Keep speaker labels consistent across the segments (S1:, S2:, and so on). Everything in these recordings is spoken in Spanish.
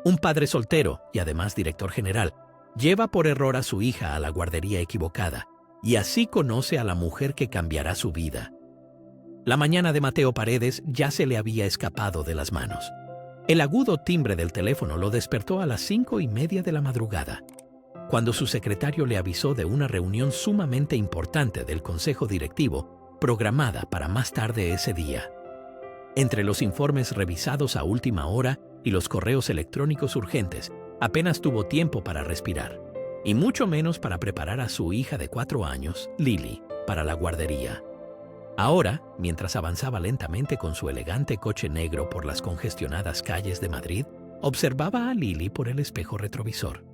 S1: Un padre soltero y además director general lleva por error a su hija a la guardería equivocada y así conoce a la mujer que cambiará su vida. La mañana de Mateo Paredes ya se le había escapado de las manos. El agudo timbre del teléfono lo despertó a las 5:30 de la madrugada, cuando su secretario le avisó de una reunión sumamente importante del consejo directivo programada para más tarde ese día. Entre los informes revisados a última hora y los correos electrónicos urgentes, apenas tuvo tiempo para respirar, y mucho menos para preparar a su hija de 4 años, Lily, para la guardería. Ahora, mientras avanzaba lentamente con su elegante coche negro por las congestionadas calles de Madrid, observaba a Lily por el espejo retrovisor.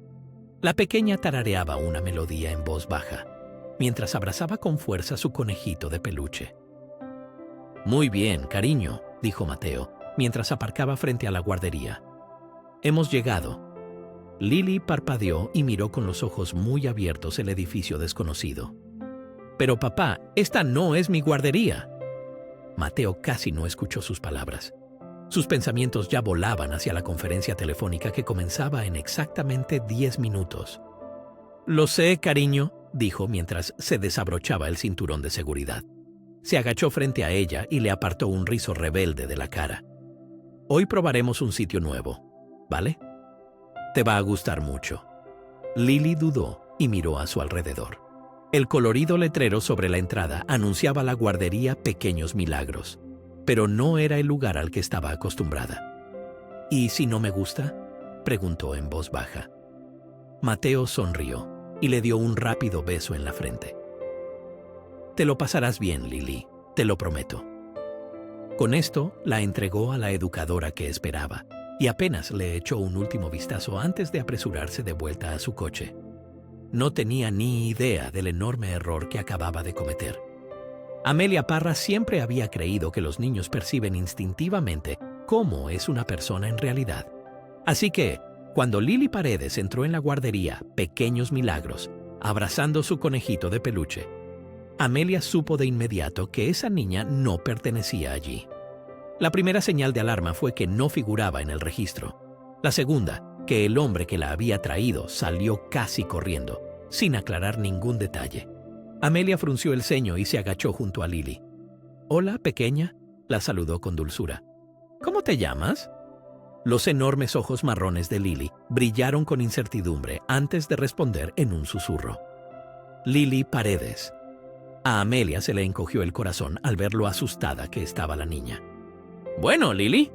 S1: La pequeña tarareaba una melodía en voz baja, mientras abrazaba con fuerza su conejito de peluche. «Muy bien, cariño», dijo Mateo, mientras aparcaba frente a la guardería. «Hemos llegado». Lily parpadeó y miró con los ojos muy abiertos el edificio desconocido. «Pero papá, esta no es mi guardería». Mateo casi no escuchó sus palabras. Sus pensamientos ya volaban hacia la conferencia telefónica que comenzaba en exactamente 10 minutos. «Lo sé, cariño», dijo mientras se desabrochaba el cinturón de seguridad. Se agachó frente a ella y le apartó un rizo rebelde de la cara. «Hoy probaremos un sitio nuevo, ¿vale? Te va a gustar mucho». Lily dudó y miró a su alrededor. El colorido letrero sobre la entrada anunciaba la guardería Pequeños Milagros, pero no era el lugar al que estaba acostumbrada. «¿Y si no me gusta?», preguntó en voz baja. Mateo sonrió y le dio un rápido beso en la frente. «Te lo pasarás bien, Lily, te lo prometo». Con esto, la entregó a la educadora que esperaba y apenas le echó un último vistazo antes de apresurarse de vuelta a su coche. No tenía ni idea del enorme error que acababa de cometer. Amelia Parra siempre había creído que los niños perciben instintivamente cómo es una persona en realidad. Así que, cuando Lily Paredes entró en la guardería Pequeños Milagros, abrazando su conejito de peluche, Amelia supo de inmediato que esa niña no pertenecía allí. La primera señal de alarma fue que no figuraba en el registro. La segunda, que el hombre que la había traído salió casi corriendo, sin aclarar ningún detalle. Amelia frunció el ceño y se agachó junto a Lily. «Hola, pequeña», la saludó con dulzura. «¿Cómo te llamas?». Los enormes ojos marrones de Lily brillaron con incertidumbre antes de responder en un susurro. «Lily Paredes». A Amelia se le encogió el corazón al ver lo asustada que estaba la niña. «Bueno, Lily,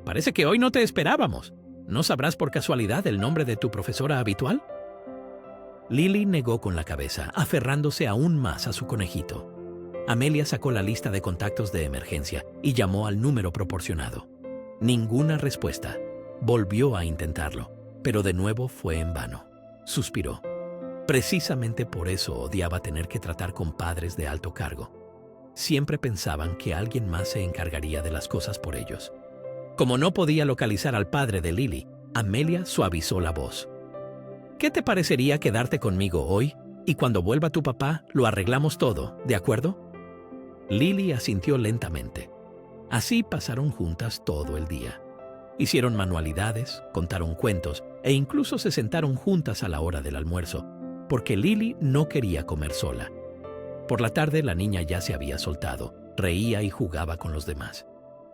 S1: parece que hoy no te esperábamos. ¿No sabrás por casualidad el nombre de tu profesora habitual?». Lily negó con la cabeza, aferrándose aún más a su conejito. Amelia sacó la lista de contactos de emergencia y llamó al número proporcionado. Ninguna respuesta. Volvió a intentarlo, pero de nuevo fue en vano. Suspiró. Precisamente por eso odiaba tener que tratar con padres de alto cargo. Siempre pensaban que alguien más se encargaría de las cosas por ellos. Como no podía localizar al padre de Lily, Amelia suavizó la voz. «¿Qué te parecería quedarte conmigo hoy? Y cuando vuelva tu papá, lo arreglamos todo, ¿de acuerdo?». Lily asintió lentamente. Así pasaron juntas todo el día. Hicieron manualidades, contaron cuentos e incluso se sentaron juntas a la hora del almuerzo, porque Lily no quería comer sola. Por la tarde la niña ya se había soltado, reía y jugaba con los demás.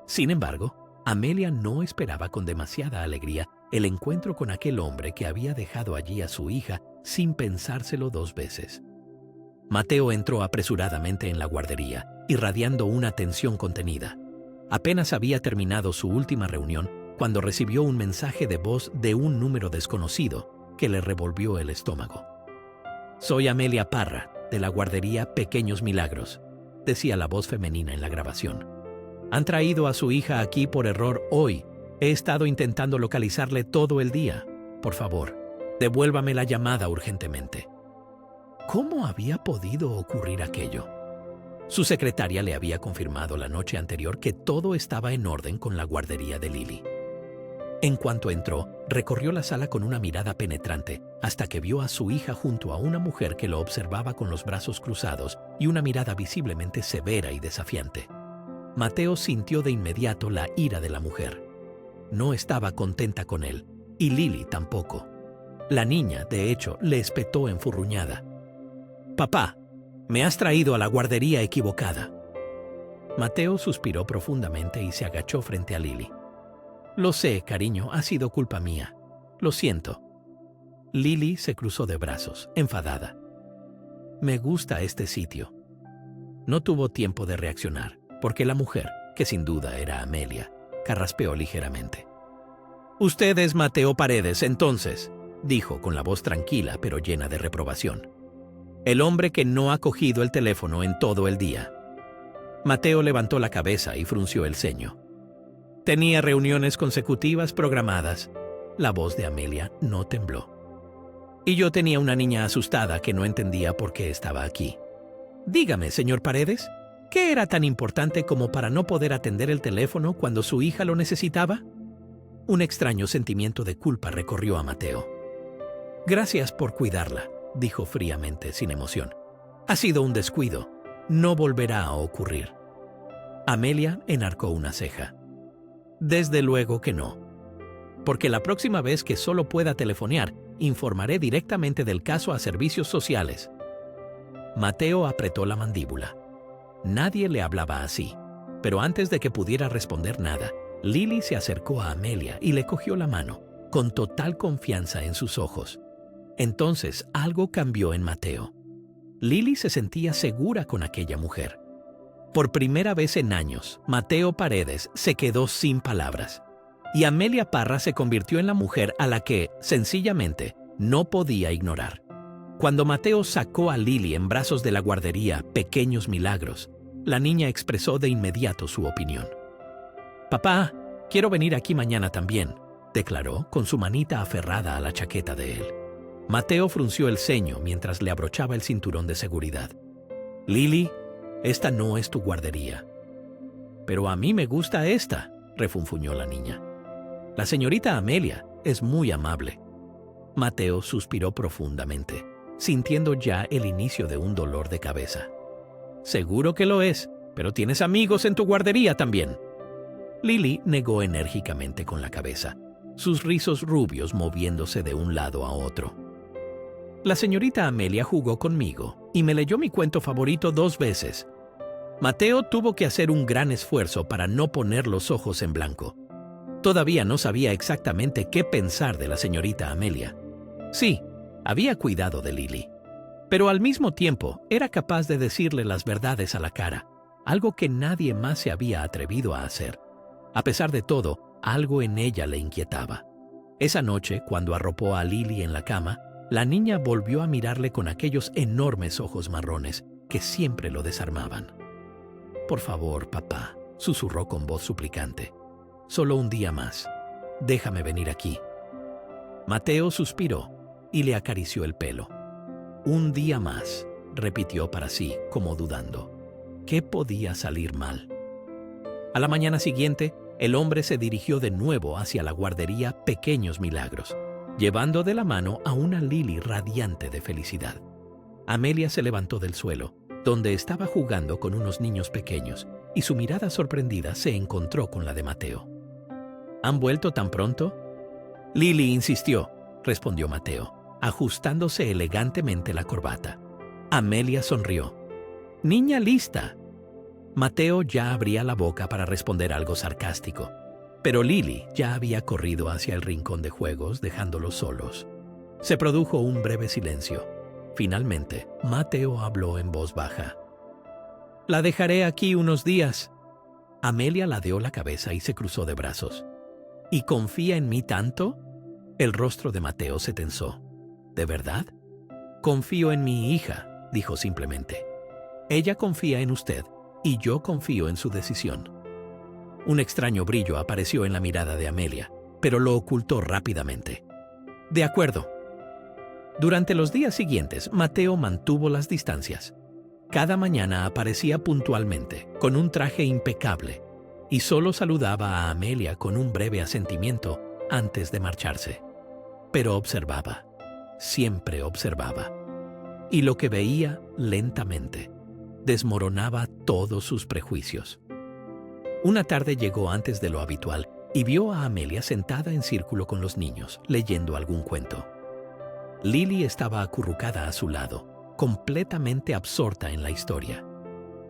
S1: Sin embargo, Amelia no esperaba con demasiada alegría el encuentro con aquel hombre que había dejado allí a su hija sin pensárselo 2 veces. Mateo entró apresuradamente en la guardería, irradiando una tensión contenida. Apenas había terminado su última reunión cuando recibió un mensaje de voz de un número desconocido que le revolvió el estómago. «Soy Amelia Parra, de la guardería Pequeños Milagros», decía la voz femenina en la grabación. «Han traído a su hija aquí por error hoy. He estado intentando localizarle todo el día. Por favor, devuélvame la llamada urgentemente». ¿Cómo había podido ocurrir aquello? Su secretaria le había confirmado la noche anterior que todo estaba en orden con la guardería de Lily. En cuanto entró, recorrió la sala con una mirada penetrante hasta que vio a su hija junto a una mujer que lo observaba con los brazos cruzados y una mirada visiblemente severa y desafiante. Mateo sintió de inmediato la ira de la mujer. No estaba contenta con él, Y Lily tampoco. La niña, de hecho, le espetó enfurruñada. «Papá, me has traído a la guardería equivocada». Mateo suspiró profundamente y se agachó frente a Lily. «Lo sé, cariño, ha sido culpa mía. Lo siento». Lily se cruzó de brazos, enfadada. «Me gusta este sitio». No tuvo tiempo de reaccionar, porque la mujer, que sin duda era Amelia, carraspeó ligeramente. «Usted es Mateo Paredes, entonces», dijo con la voz tranquila pero llena de reprobación. «El hombre que no ha cogido el teléfono en todo el día». Mateo levantó la cabeza y frunció el ceño. «Tenía reuniones consecutivas programadas». La voz de Amelia no tembló. «Y yo tenía una niña asustada que no entendía por qué estaba aquí. Dígame, señor Paredes, ¿qué era tan importante como para no poder atender el teléfono cuando su hija lo necesitaba?» Un extraño sentimiento de culpa recorrió a Mateo. «Gracias por cuidarla», dijo fríamente, sin emoción. «Ha sido un descuido. No volverá a ocurrir». Amelia enarcó una ceja. «Desde luego que no. Porque la próxima vez que solo pueda telefonear, informaré directamente del caso a servicios sociales». Mateo apretó la mandíbula. Nadie le hablaba así, pero antes de que pudiera responder nada, Lily se acercó a Amelia y le cogió la mano, con total confianza en sus ojos. Entonces algo cambió en Mateo. Lily se sentía segura con aquella mujer. Por primera vez en años, Mateo Paredes se quedó sin palabras, y Amelia Parra se convirtió en la mujer a la que, sencillamente, no podía ignorar. Cuando Mateo sacó a Lily en brazos de la guardería Pequeños Milagros, la niña expresó de inmediato su opinión. «Papá, quiero venir aquí mañana también», declaró con su manita aferrada a la chaqueta de él. Mateo frunció el ceño mientras le abrochaba el cinturón de seguridad. «Lily, esta no es tu guardería». «Pero a mí me gusta esta», refunfuñó la niña. «La señorita Amelia es muy amable». Mateo suspiró profundamente, sintiendo ya el inicio de un dolor de cabeza. «Seguro que lo es, pero tienes amigos en tu guardería también». Lily negó enérgicamente con la cabeza, sus rizos rubios moviéndose de un lado a otro. «La señorita Amelia jugó conmigo y me leyó mi cuento favorito 2 veces. Mateo tuvo que hacer un gran esfuerzo para no poner los ojos en blanco. Todavía no sabía exactamente qué pensar de la señorita Amelia. Sí, había cuidado de Lily, pero al mismo tiempo era capaz de decirle las verdades a la cara, algo que nadie más se había atrevido a hacer. A pesar de todo, algo en ella le inquietaba. Esa noche, cuando arropó a Lily en la cama, la niña volvió a mirarle con aquellos enormes ojos marrones que siempre lo desarmaban. «Por favor, papá», susurró con voz suplicante. «Solo un día más. Déjame venir aquí». Mateo suspiró y le acarició el pelo. «Un día más», repitió para sí, como dudando. ¿Qué podía salir mal? A la mañana siguiente, el hombre se dirigió de nuevo hacia la guardería Pequeños Milagros, llevando de la mano a una Lily radiante de felicidad. Amelia se levantó del suelo, donde estaba jugando con unos niños pequeños, y su mirada sorprendida se encontró con la de Mateo. ¿Han vuelto tan pronto? Lily insistió, respondió Mateo, ajustándose elegantemente la corbata. Amelia sonrió. «Niña lista». Mateo ya abría la boca para responder algo sarcástico, pero Lily ya había corrido hacia el rincón de juegos dejándolos solos. Se produjo un breve silencio. Finalmente, Mateo habló en voz baja. «La dejaré aquí unos días». Amelia ladeó la cabeza y se cruzó de brazos. «¿Y confía en mí tanto?» El rostro de Mateo se tensó. ¿De verdad? «Confío en mi hija», dijo simplemente. «Ella confía en usted y yo confío en su decisión». Un extraño brillo apareció en la mirada de Amelia, pero lo ocultó rápidamente. «De acuerdo». Durante los días siguientes, Mateo mantuvo las distancias. Cada mañana aparecía puntualmente, con un traje impecable, y solo saludaba a Amelia con un breve asentimiento antes de marcharse. Pero observaba, siempre observaba. Y lo que veía lentamente desmoronaba todos sus prejuicios. Una tarde llegó antes de lo habitual y vio a Amelia sentada en círculo con los niños, leyendo algún cuento. Lily estaba acurrucada a su lado, completamente absorta en la historia.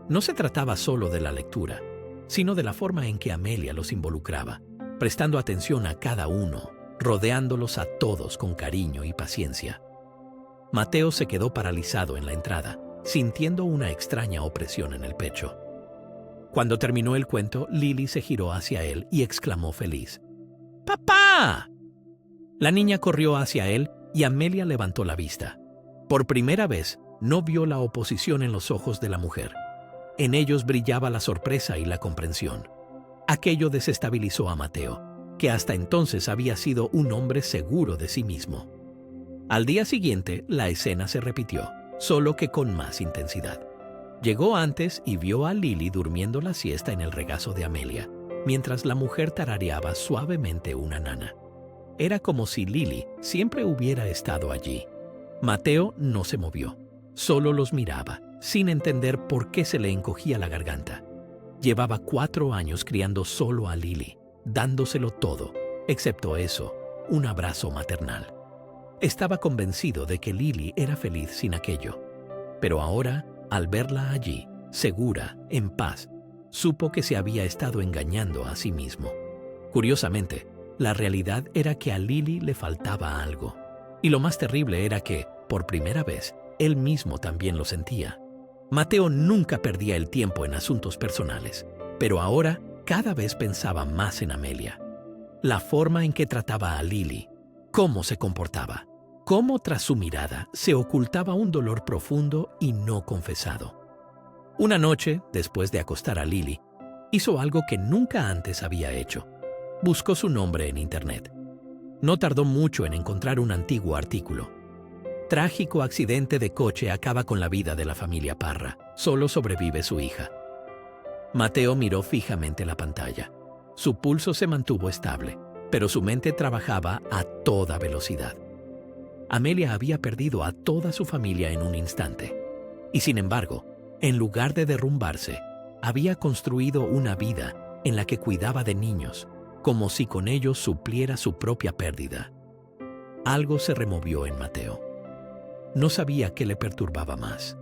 S1: No se trataba solo de la lectura, sino de la forma en que Amelia los involucraba, prestando atención a cada uno, rodeándolos a todos con cariño y paciencia. Mateo se quedó paralizado en la entrada, sintiendo una extraña opresión en el pecho. Cuando terminó el cuento, Lily se giró hacia él y exclamó feliz: ¡Papá! La niña corrió hacia él y Amelia levantó la vista. Por primera vez, no vio la oposición en los ojos de la mujer. En ellos brillaba la sorpresa y la comprensión. Aquello desestabilizó a Mateo, que hasta entonces había sido un hombre seguro de sí mismo. Al día siguiente, la escena se repitió, solo que con más intensidad. Llegó antes y vio a Lily durmiendo la siesta en el regazo de Amelia, mientras la mujer tarareaba suavemente una nana. Era como si Lily siempre hubiera estado allí. Mateo no se movió, solo los miraba, sin entender por qué se le encogía la garganta. Llevaba 4 años criando solo a Lily, dándoselo todo, excepto eso, un abrazo maternal. Estaba convencido de que Lily era feliz sin aquello. Pero ahora, al verla allí, segura, en paz, supo que se había estado engañando a sí mismo. Curiosamente, la realidad era que a Lily le faltaba algo. Y lo más terrible era que, por primera vez, él mismo también lo sentía. Mateo nunca perdía el tiempo en asuntos personales, pero ahora cada vez pensaba más en Amelia. La forma en que trataba a Lily, cómo se comportaba, cómo tras su mirada se ocultaba un dolor profundo y no confesado. Una noche, después de acostar a Lily, hizo algo que nunca antes había hecho. Buscó su nombre en Internet. No tardó mucho en encontrar un antiguo artículo. Trágico accidente de coche acaba con la vida de la familia Parra. Solo sobrevive su hija. Mateo miró fijamente la pantalla. Su pulso se mantuvo estable, pero su mente trabajaba a toda velocidad. Amelia había perdido a toda su familia en un instante. Y sin embargo, en lugar de derrumbarse, había construido una vida en la que cuidaba de niños, como si con ellos supliera su propia pérdida. Algo se removió en Mateo. No sabía qué le perturbaba más,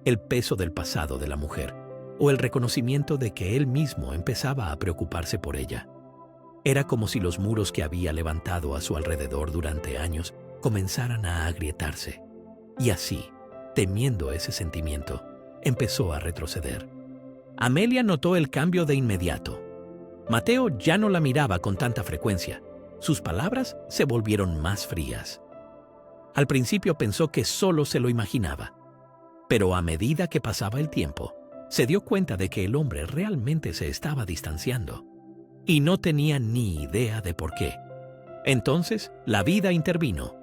S1: el peso del pasado de la mujer o el reconocimiento de que él mismo empezaba a preocuparse por ella. Era como si los muros que había levantado a su alrededor durante años comenzaran a agrietarse. Y así, temiendo ese sentimiento, empezó a retroceder. Amelia notó el cambio de inmediato. Mateo ya no la miraba con tanta frecuencia. Sus palabras se volvieron más frías. Al principio pensó que solo se lo imaginaba, pero a medida que pasaba el tiempo, se dio cuenta de que el hombre realmente se estaba distanciando y no tenía ni idea de por qué. Entonces, la vida intervino.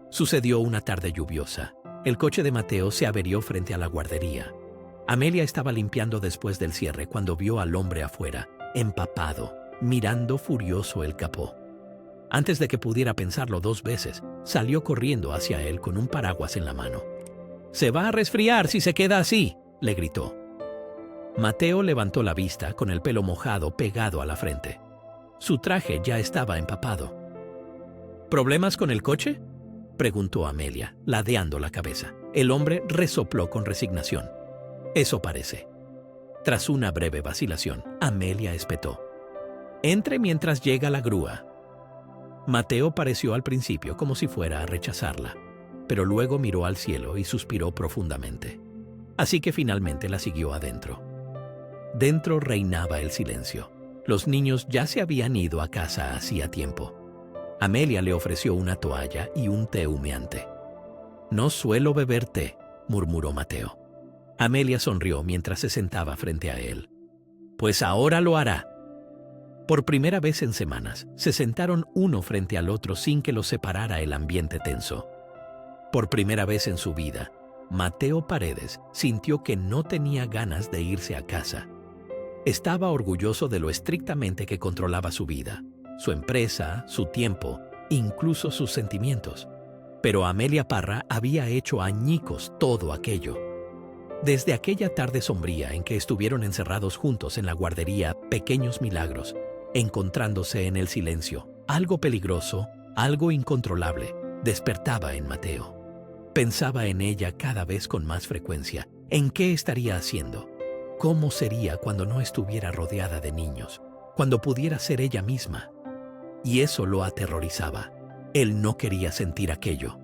S1: Sucedió una tarde lluviosa. El coche de Mateo se averió frente a la guardería. Amelia estaba limpiando después del cierre cuando vio al hombre afuera, empapado, mirando furioso el capó. Antes de que pudiera pensarlo 2 veces, salió corriendo hacia él con un paraguas en la mano. «Se va a resfriar si se queda así», le gritó. Mateo levantó la vista con el pelo mojado pegado a la frente. Su traje ya estaba empapado. «¿Problemas con el coche?», preguntó Amelia, ladeando la cabeza. El hombre resopló con resignación. «Eso parece». Tras una breve vacilación, Amelia espetó: «Entre mientras llega la grúa». Mateo pareció al principio como si fuera a rechazarla, pero luego miró al cielo y suspiró profundamente. Así que finalmente la siguió adentro. Dentro reinaba el silencio. Los niños ya se habían ido a casa hacía tiempo. Amelia le ofreció una toalla y un té humeante. «No suelo beber té», murmuró Mateo. Amelia sonrió mientras se sentaba frente a él. «Pues ahora lo hará». Por primera vez en semanas, se sentaron uno frente al otro sin que los separara el ambiente tenso. Por primera vez en su vida, Mateo Paredes sintió que no tenía ganas de irse a casa. Estaba orgulloso de lo estrictamente que controlaba su vida, su empresa, su tiempo, incluso sus sentimientos. Pero Amelia Parra había hecho añicos todo aquello. Desde aquella tarde sombría en que estuvieron encerrados juntos en la guardería Pequeños Milagros, encontrándose en el silencio. Algo peligroso, algo incontrolable, despertaba en Mateo. Pensaba en ella cada vez con más frecuencia. ¿En qué estaría haciendo? ¿Cómo sería cuando no estuviera rodeada de niños? Cuando pudiera ser ella misma. Y eso lo aterrorizaba. Él no quería sentir aquello.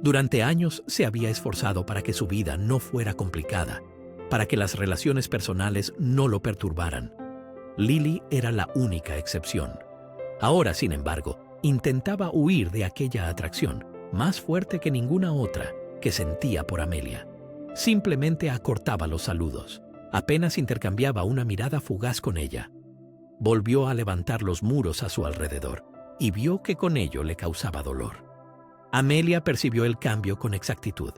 S1: Durante años se había esforzado para que su vida no fuera complicada, para que las relaciones personales no lo perturbaran. Lily era la única excepción. Ahora, sin embargo, intentaba huir de aquella atracción, más fuerte que ninguna otra, que sentía por Amelia. Simplemente acortaba los saludos. Apenas intercambiaba una mirada fugaz con ella. Volvió a levantar los muros a su alrededor y vio que con ello le causaba dolor. Amelia percibió el cambio con exactitud.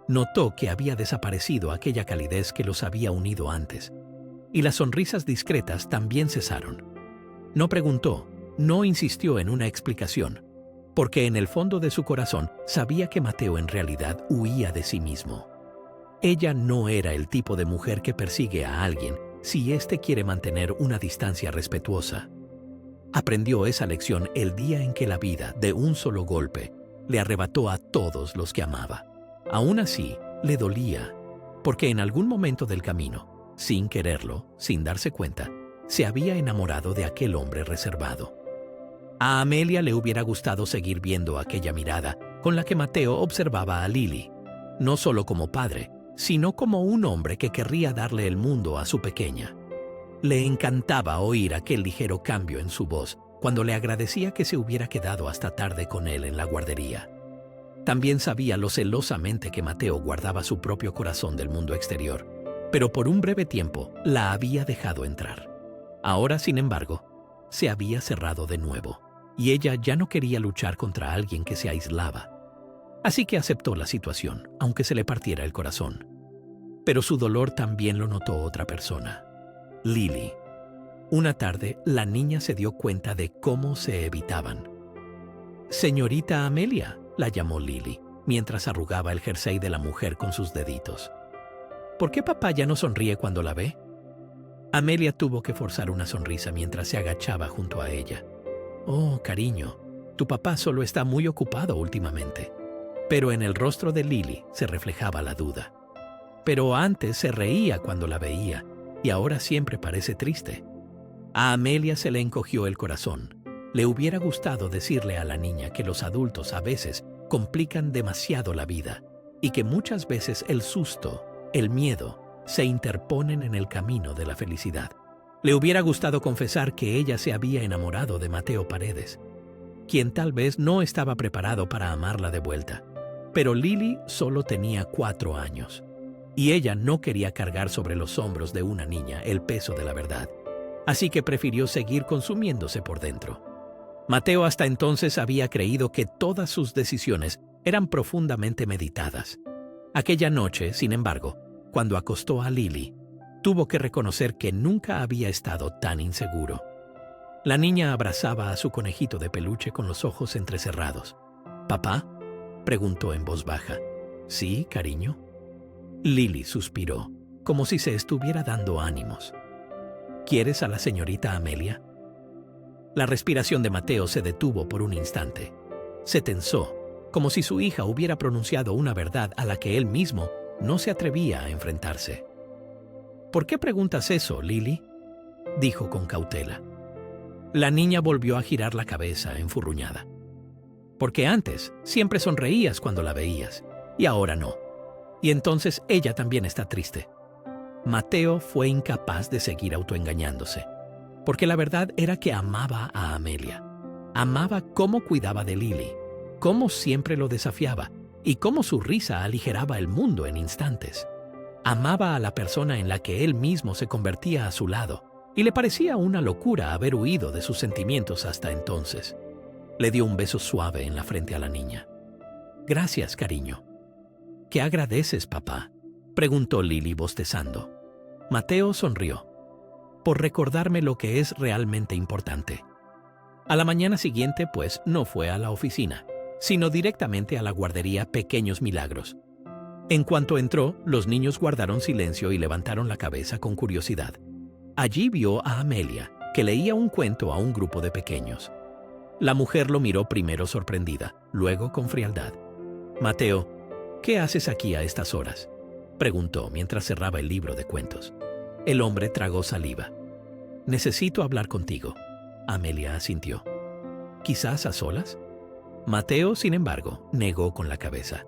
S1: Notó que había desaparecido aquella calidez que los había unido antes, y las sonrisas discretas también cesaron. No preguntó, no insistió en una explicación, porque en el fondo de su corazón sabía que Mateo en realidad huía de sí mismo. Ella no era el tipo de mujer que persigue a alguien si éste quiere mantener una distancia respetuosa. Aprendió esa lección el día en que la vida, de un solo golpe, le arrebató a todos los que amaba. Aún así, le dolía, porque en algún momento del camino, sin quererlo, sin darse cuenta, se había enamorado de aquel hombre reservado. A Amelia le hubiera gustado seguir viendo aquella mirada con la que Mateo observaba a Lily, no solo como padre, sino como un hombre que querría darle el mundo a su pequeña. Le encantaba oír aquel ligero cambio en su voz cuando le agradecía que se hubiera quedado hasta tarde con él en la guardería. También sabía lo celosamente que Mateo guardaba su propio corazón del mundo exterior, pero por un breve tiempo la había dejado entrar. Ahora, sin embargo, se había cerrado de nuevo, y ella ya no quería luchar contra alguien que se aislaba. Así que aceptó la situación, aunque se le partiera el corazón. Pero su dolor también lo notó otra persona, Lily. Una tarde, la niña se dio cuenta de cómo se evitaban. «Señorita Amelia», la llamó Lily, mientras arrugaba el jersey de la mujer con sus deditos. «¿Por qué papá ya no sonríe cuando la ve?» Amelia tuvo que forzar una sonrisa mientras se agachaba junto a ella. «Oh, cariño, tu papá solo está muy ocupado últimamente». Pero en el rostro de Lily se reflejaba la duda. Pero antes se reía cuando la veía, y ahora siempre parece triste. A Amelia se le encogió el corazón. Le hubiera gustado decirle a la niña que los adultos a veces complican demasiado la vida y que muchas veces el susto, el miedo, se interponen en el camino de la felicidad. Le hubiera gustado confesar que ella se había enamorado de Mateo Paredes, quien tal vez no estaba preparado para amarla de vuelta. Pero Lily solo tenía 4 años, y ella no quería cargar sobre los hombros de una niña el peso de la verdad. Así que prefirió seguir consumiéndose por dentro. Mateo hasta entonces había creído que todas sus decisiones eran profundamente meditadas. Aquella noche, sin embargo, cuando acostó a Lily, tuvo que reconocer que nunca había estado tan inseguro. La niña abrazaba a su conejito de peluche con los ojos entrecerrados. «¿Papá?», preguntó en voz baja. «Sí, cariño». Lily suspiró, como si se estuviera dando ánimos. «¿Quieres a la señorita Amelia?». La respiración de Mateo se detuvo por un instante. Se tensó, como si su hija hubiera pronunciado una verdad a la que él mismo no se atrevía a enfrentarse. «¿Por qué preguntas eso, Lily?», dijo con cautela. La niña volvió a girar la cabeza enfurruñada. «Porque antes siempre sonreías cuando la veías, y ahora no. Y entonces ella también está triste». Mateo fue incapaz de seguir autoengañándose, porque la verdad era que amaba a Amelia. Amaba cómo cuidaba de Lily, cómo siempre lo desafiaba y cómo su risa aligeraba el mundo en instantes. Amaba a la persona en la que él mismo se convertía a su lado, y le parecía una locura haber huido de sus sentimientos hasta entonces. Le dio un beso suave en la frente a la niña. «Gracias, cariño». «¿Qué agradeces, papá?», preguntó Lily bostezando. Mateo sonrió. «Por recordarme lo que es realmente importante». A la mañana siguiente, pues, no fue a la oficina, sino directamente a la guardería Pequeños Milagros. En cuanto entró, los niños guardaron silencio y levantaron la cabeza con curiosidad. Allí vio a Amelia, que leía un cuento a un grupo de pequeños. La mujer lo miró primero sorprendida, luego con frialdad. «Mateo, ¿qué haces aquí a estas horas?», preguntó mientras cerraba el libro de cuentos. El hombre tragó saliva. «Necesito hablar contigo», Amelia asintió. «¿Quizás a solas?». Mateo, sin embargo, negó con la cabeza.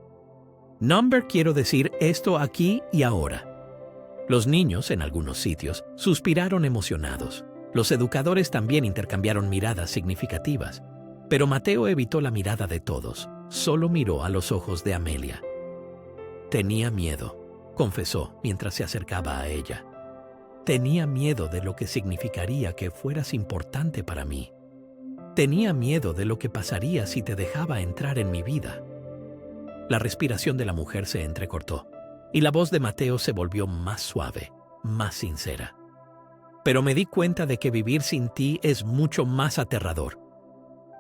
S1: «Number, quiero decir esto aquí y ahora». Los niños, en algunos sitios, suspiraron emocionados. Los educadores también intercambiaron miradas significativas. Pero Mateo evitó la mirada de todos. Solo miró a los ojos de Amelia. «Tenía miedo», confesó mientras se acercaba a ella. «Tenía miedo de lo que significaría que fueras importante para mí. Tenía miedo de lo que pasaría si te dejaba entrar en mi vida». La respiración de la mujer se entrecortó y la voz de Mateo se volvió más suave, más sincera. «Pero me di cuenta de que vivir sin ti es mucho más aterrador».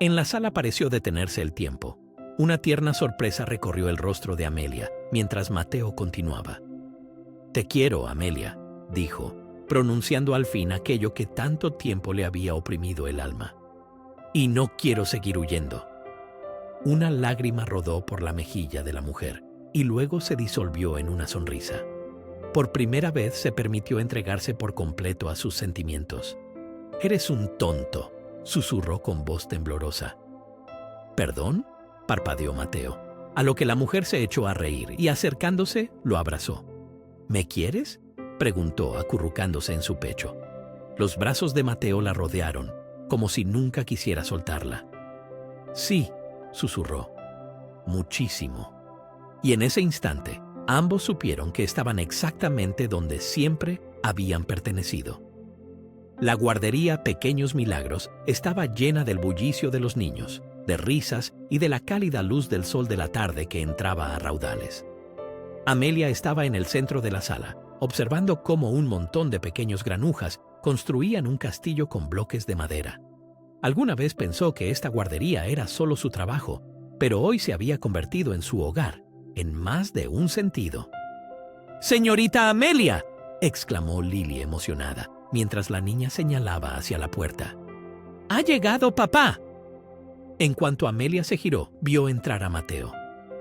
S1: En la sala pareció detenerse el tiempo. Una tierna sorpresa recorrió el rostro de Amelia mientras Mateo continuaba. «Te quiero, Amelia», dijo, pronunciando al fin aquello que tanto tiempo le había oprimido el alma. «Y no quiero seguir huyendo». Una lágrima rodó por la mejilla de la mujer y luego se disolvió en una sonrisa. Por primera vez se permitió entregarse por completo a sus sentimientos. «Eres un tonto», susurró con voz temblorosa. «¿Perdón?», parpadeó Mateo, a lo que la mujer se echó a reír y acercándose lo abrazó. «¿Me quieres?», preguntó acurrucándose en su pecho. Los brazos de Mateo la rodearon, como si nunca quisiera soltarla. «Sí», susurró, «muchísimo». Y en ese instante, ambos supieron que estaban exactamente donde siempre habían pertenecido. La guardería Pequeños Milagros estaba llena del bullicio de los niños, de risas y de la cálida luz del sol de la tarde que entraba a raudales. Amelia estaba en el centro de la sala, observando cómo un montón de pequeños granujas construían un castillo con bloques de madera. Alguna vez pensó que esta guardería era solo su trabajo, pero hoy se había convertido en su hogar, en más de un sentido. «¡Señorita Amelia!», exclamó Lily emocionada, mientras la niña señalaba hacia la puerta. «¡Ha llegado papá!». En cuanto Amelia se giró, vio entrar a Mateo.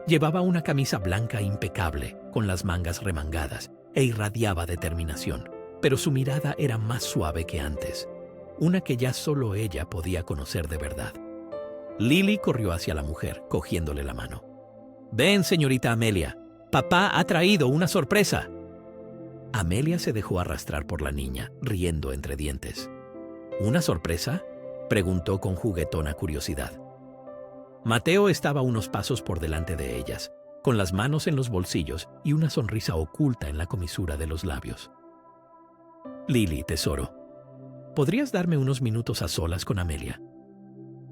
S1: Llevaba una camisa blanca impecable, con las mangas remangadas, e irradiaba determinación, pero su mirada era más suave que antes, una que ya solo ella podía conocer de verdad. Lily corrió hacia la mujer, cogiéndole la mano. «Ven, señorita Amelia, papá ha traído una sorpresa». Amelia se dejó arrastrar por la niña, riendo entre dientes. «¿Una sorpresa?», preguntó con juguetona curiosidad. Mateo estaba unos pasos por delante de ellas, con las manos en los bolsillos y una sonrisa oculta en la comisura de los labios. «Lily, tesoro, ¿podrías darme unos minutos a solas con Amelia?».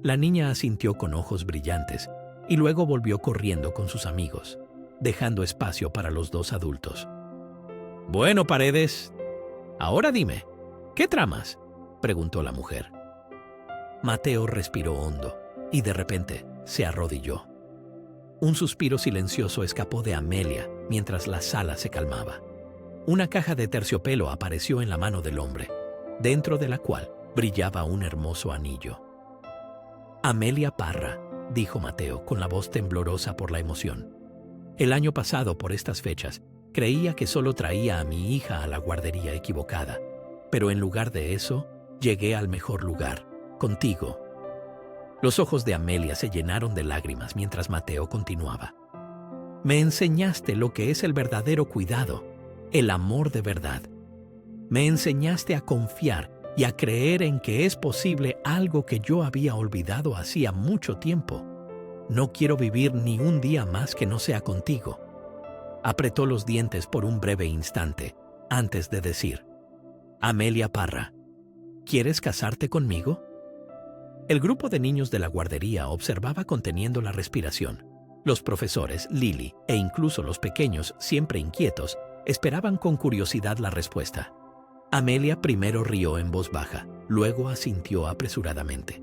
S1: La niña asintió con ojos brillantes y luego volvió corriendo con sus amigos, dejando espacio para los dos adultos. «Bueno, Paredes, ahora dime, ¿qué tramas?», preguntó la mujer. Mateo respiró hondo y de repente se arrodilló. Un suspiro silencioso escapó de Amelia mientras la sala se calmaba. Una caja de terciopelo apareció en la mano del hombre, dentro de la cual brillaba un hermoso anillo. «Amelia Parra», dijo Mateo con la voz temblorosa por la emoción. «El año pasado, por estas fechas, creía que solo traía a mi hija a la guardería equivocada, pero en lugar de eso, llegué al mejor lugar, contigo». Los ojos de Amelia se llenaron de lágrimas mientras Mateo continuaba. «Me enseñaste lo que es el verdadero cuidado, el amor de verdad. Me enseñaste a confiar y a creer en que es posible algo que yo había olvidado hacía mucho tiempo. No quiero vivir ni un día más que no sea contigo». Apretó los dientes por un breve instante, antes de decir: «Amelia Parra, ¿quieres casarte conmigo?». El grupo de niños de la guardería observaba conteniendo la respiración. Los profesores, Lily e incluso los pequeños, siempre inquietos, esperaban con curiosidad la respuesta. Amelia primero rió en voz baja, luego asintió apresuradamente.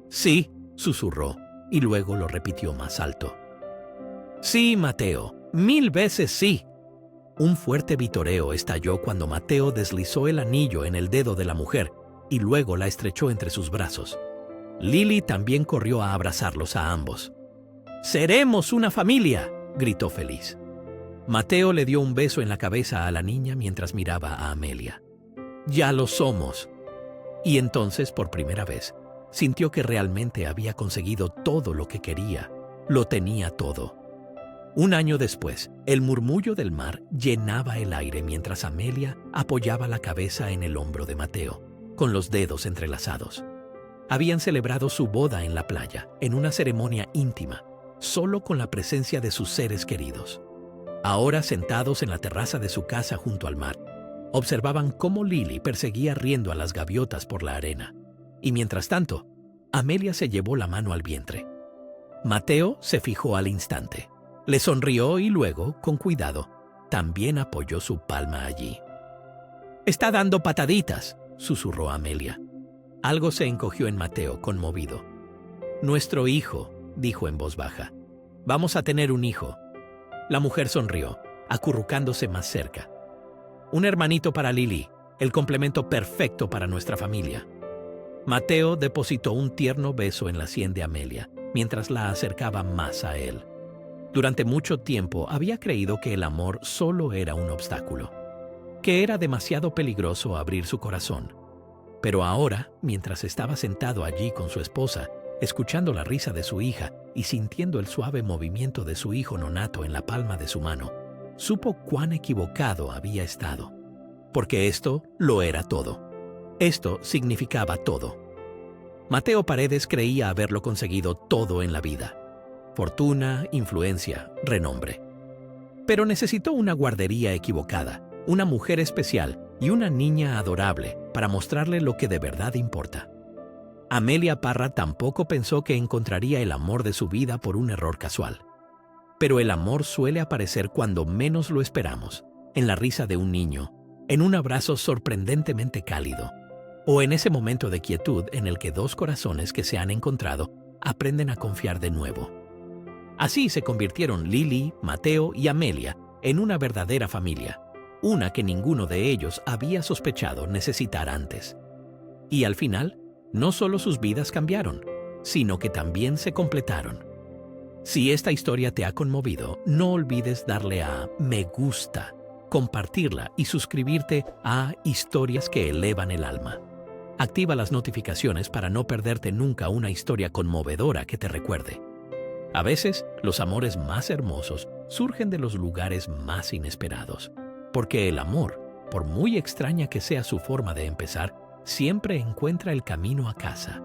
S1: «Sí», susurró, y luego lo repitió más alto. «Sí, Mateo, 1000 veces sí». Un fuerte vitoreo estalló cuando Mateo deslizó el anillo en el dedo de la mujer y luego la estrechó entre sus brazos. Lily también corrió a abrazarlos a ambos. «¡Seremos una familia!», gritó feliz. Mateo le dio un beso en la cabeza a la niña mientras miraba a Amelia. «Ya lo somos». Y entonces, por primera vez, sintió que realmente había conseguido todo lo que quería. Lo tenía todo. Un año después, el murmullo del mar llenaba el aire mientras Amelia apoyaba la cabeza en el hombro de Mateo, con los dedos entrelazados. Habían celebrado su boda en la playa, en una ceremonia íntima, solo con la presencia de sus seres queridos. Ahora, sentados en la terraza de su casa junto al mar, observaban cómo Lily perseguía riendo a las gaviotas por la arena. Y mientras tanto, Amelia se llevó la mano al vientre. Mateo se fijó al instante. Le sonrió y luego, con cuidado, también apoyó su palma allí. «Está dando pataditas», susurró Amelia. Algo se encogió en Mateo, conmovido. «Nuestro hijo», dijo en voz baja. «Vamos a tener un hijo». La mujer sonrió, acurrucándose más cerca. «Un hermanito para Lily, el complemento perfecto para nuestra familia». Mateo depositó un tierno beso en la sien de Amelia, mientras la acercaba más a él. Durante mucho tiempo había creído que el amor solo era un obstáculo, que era demasiado peligroso abrir su corazón. Pero ahora, mientras estaba sentado allí con su esposa, escuchando la risa de su hija y sintiendo el suave movimiento de su hijo nonato en la palma de su mano, supo cuán equivocado había estado. Porque esto lo era todo. Esto significaba todo. Mateo Paredes creía haberlo conseguido todo en la vida: fortuna, influencia, renombre. Pero necesitó una guardería equivocada, una mujer especial y una niña adorable para mostrarle lo que de verdad importa. Amelia Parra tampoco pensó que encontraría el amor de su vida por un error casual. Pero el amor suele aparecer cuando menos lo esperamos, en la risa de un niño, en un abrazo sorprendentemente cálido, o en ese momento de quietud en el que dos corazones que se han encontrado aprenden a confiar de nuevo. Así se convirtieron Lily, Mateo y Amelia en una verdadera familia, una que ninguno de ellos había sospechado necesitar antes. Y al final, no solo sus vidas cambiaron, sino que también se completaron. Si esta historia te ha conmovido, no olvides darle a me gusta, compartirla y suscribirte a Historias que elevan el alma. Activa las notificaciones para no perderte nunca una historia conmovedora que te recuerde. A veces, los amores más hermosos surgen de los lugares más inesperados, porque el amor, por muy extraña que sea su forma de empezar, siempre encuentra el camino a casa.